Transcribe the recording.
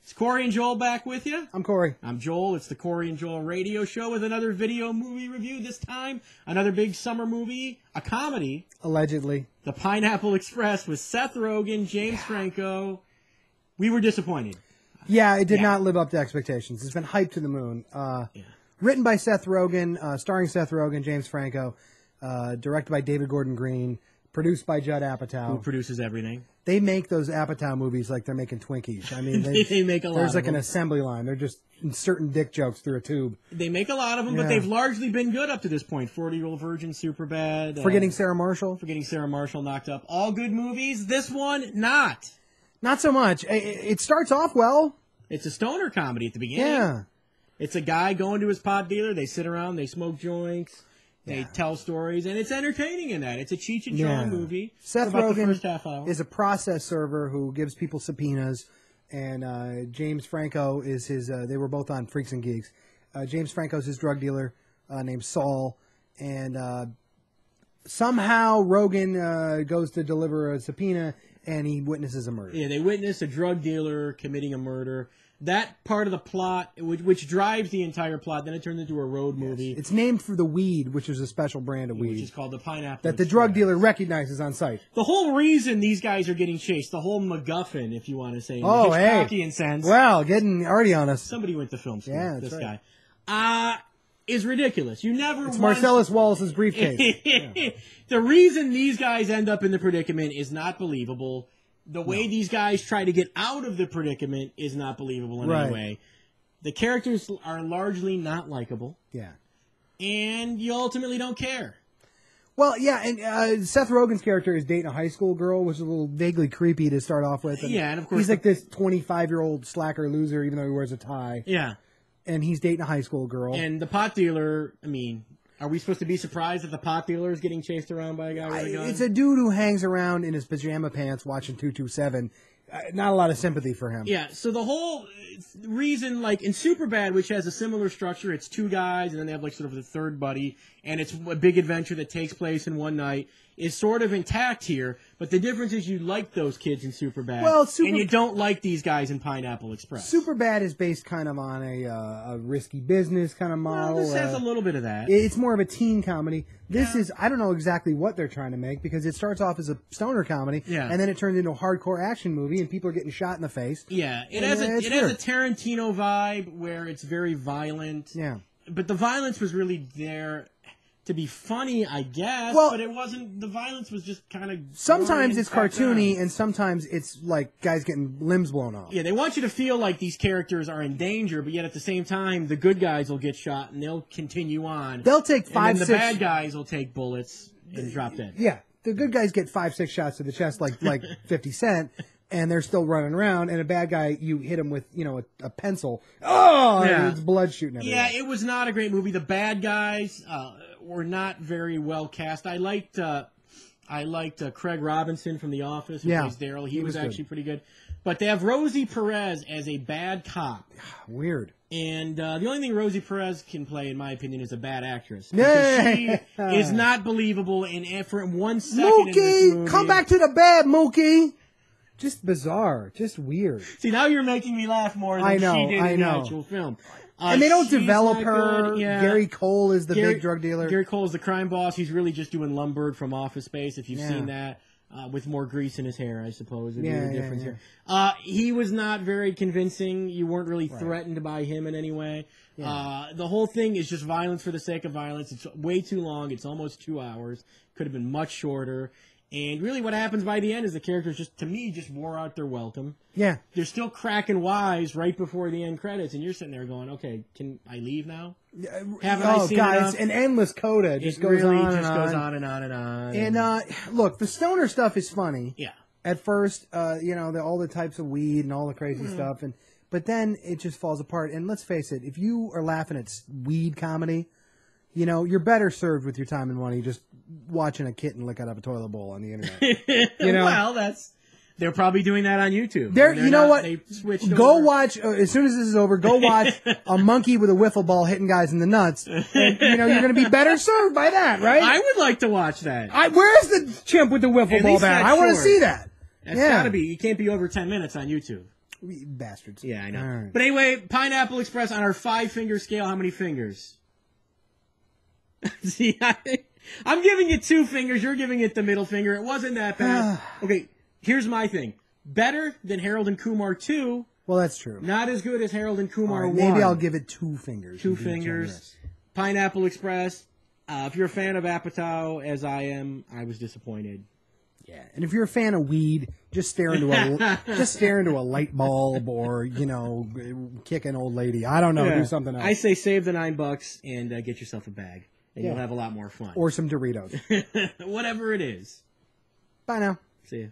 It's Corey and Joel back with you. I'm Corey. I'm Joel. It's the Corey and Joel radio show with another video movie review. This time, another big summer movie, a comedy. Allegedly. The Pineapple Express with Seth Rogan, James Franco. We were disappointed. Yeah, it did not live up to expectations. It's been hyped to the moon. Written by Seth Rogen, starring Seth Rogen, James Franco, directed by David Gordon Green, produced by Judd Apatow. Who produces everything. They make those Apatow movies like they're making Twinkies. I mean, they make a lot there's of like them. An assembly line. They're just inserting dick jokes through a tube. They make a lot of them, but they've largely been good up to this point. 40-Year-Old Virgin, Superbad. Forgetting Sarah Marshall. Forgetting Sarah Marshall, knocked up. All good movies. This one, not. Not so much. It starts off well. It's a stoner comedy at the beginning. Yeah. It's a guy going to his pot dealer. They sit around. They smoke joints. They tell stories, and it's entertaining in that. It's a Cheech and Chong movie. Seth about the Rogen first half hour. is a process server who gives people subpoenas, and James Franco is his. They were both on Freaks and Geeks. James Franco's his drug dealer named Saul, and somehow Rogan goes to deliver a subpoena, and he witnesses a murder. Yeah, they witness a drug dealer committing a murder. That part of the plot, which drives the entire plot, then it turns into a road movie. It's named for the weed, which is a special brand of weed. Which is called the Pineapple that the Express. drug dealer recognizes on sight. The whole reason these guys are getting chased, the whole MacGuffin, if you want to say, in oh, the hey. Hitchcockian sense. Well, getting already on us. Somebody went to film school, Yeah, this that's right. guy. Is ridiculous. You never It's Marcellus Wallace's briefcase. The reason these guys end up in the predicament is not believable. The way these guys try to get out of the predicament is not believable in any way. The characters are largely not likable. Yeah. And you ultimately don't care. Well, yeah, and Seth Rogen's character is dating a high school girl, which is a little vaguely creepy to start off with. And and of course... he's like this 25-year-old slacker loser, even though he wears a tie. Yeah. And he's dating a high school girl. And the pot dealer, I mean... Are we supposed to be surprised that the pot dealer is getting chased around by a guy with a gun? It's a dude who hangs around in his pajama pants watching 227. Not a lot of sympathy for him. Yeah, so the whole reason, like in Superbad, which has a similar structure, it's two guys, and then they have like sort of the third buddy, and it's a big adventure that takes place in one night, is sort of intact here, but the difference is you like those kids in Superbad, and you don't like these guys in Pineapple Express. Superbad is based kind of on a risky business kind of model. Well, this has a little bit of that. It's more of a teen comedy. This is, I don't know exactly what they're trying to make, because it starts off as a stoner comedy, and then it turns into a hardcore action movie, and people are getting shot in the face. Yeah, it has a Tarantino vibe where it's very violent. Yeah. But the violence was really there to be funny, I guess, but it wasn't. The violence was just kind of. Sometimes it's cartoony, and sometimes it's like guys getting limbs blown off. Yeah, they want you to feel like these characters are in danger, but yet at the same time, the good guys will get shot and they'll continue on. They'll take and the bad guys will take bullets and drop dead. Yeah, the good guys get 5-6 shots to the chest, like 50 Cent. And they're still running around, and a bad guy, you hit him with, a pencil. Oh, and it's blood shooting everywhere. Yeah, it was not a great movie. The bad guys were not very well cast. I liked Craig Robinson from The Office, who plays Daryl. He was actually pretty good. But they have Rosie Perez as a bad cop. Weird. And the only thing Rosie Perez can play, in my opinion, is a bad actress. Because she is not believable for 1 second in this movie. Come back to the bed, Mookie! Just bizarre. Just weird. See, now you're making me laugh more than she did in the actual film. And they don't develop her. Yeah. Gary Cole is the big drug dealer. Gary Cole is the crime boss. He's really just doing Lumbergh from Office Space, if you've seen that. With more grease in his hair, I suppose, would be the difference here. He was not very convincing. You weren't really threatened by him in any way. Yeah. The whole thing is just violence for the sake of violence. It's way too long. It's almost 2 hours. Could have been much shorter. And really what happens by the end is the characters just wore out their welcome. Yeah. They're still cracking wise right before the end credits, and you're sitting there going, okay, can I leave now? Haven't I seen enough? It's an endless coda. It just goes on and on. And look, the stoner stuff is funny. Yeah. At first, all the types of weed and all the crazy stuff, but then it just falls apart. And let's face it, if you are laughing at weed comedy, you're better served with your time and money just watching a kitten lick out of a toilet bowl on the internet. Well, they're probably doing that on YouTube. They switched over. Watch, as soon as this is over, go watch a monkey with a wiffle ball hitting guys in the nuts. And, you're going to be better served by that, right? I would like to watch that. Where's the chimp with the wiffle ball bat? I want to see that. That's got to be. You can't be over 10 minutes on YouTube. Bastards. Yeah, I know. Right. But anyway, Pineapple Express on our 5-finger scale, how many fingers? See, I'm giving it 2 fingers. You're giving it the middle finger. It wasn't that bad. Okay, here's my thing. Better than Harold and Kumar 2. Well, that's true. Not as good as Harold and Kumar 1. Maybe I'll give it 2 fingers. 2 fingers. Pineapple Express. If you're a fan of Apatow, as I am, I was disappointed. Yeah, and if you're a fan of weed, just stare into a light bulb, or kick an old lady. I don't know, do something else. I say save the $9 and get yourself a bag, and you'll have a lot more fun. Or some Doritos. Whatever it is. Bye now. See ya.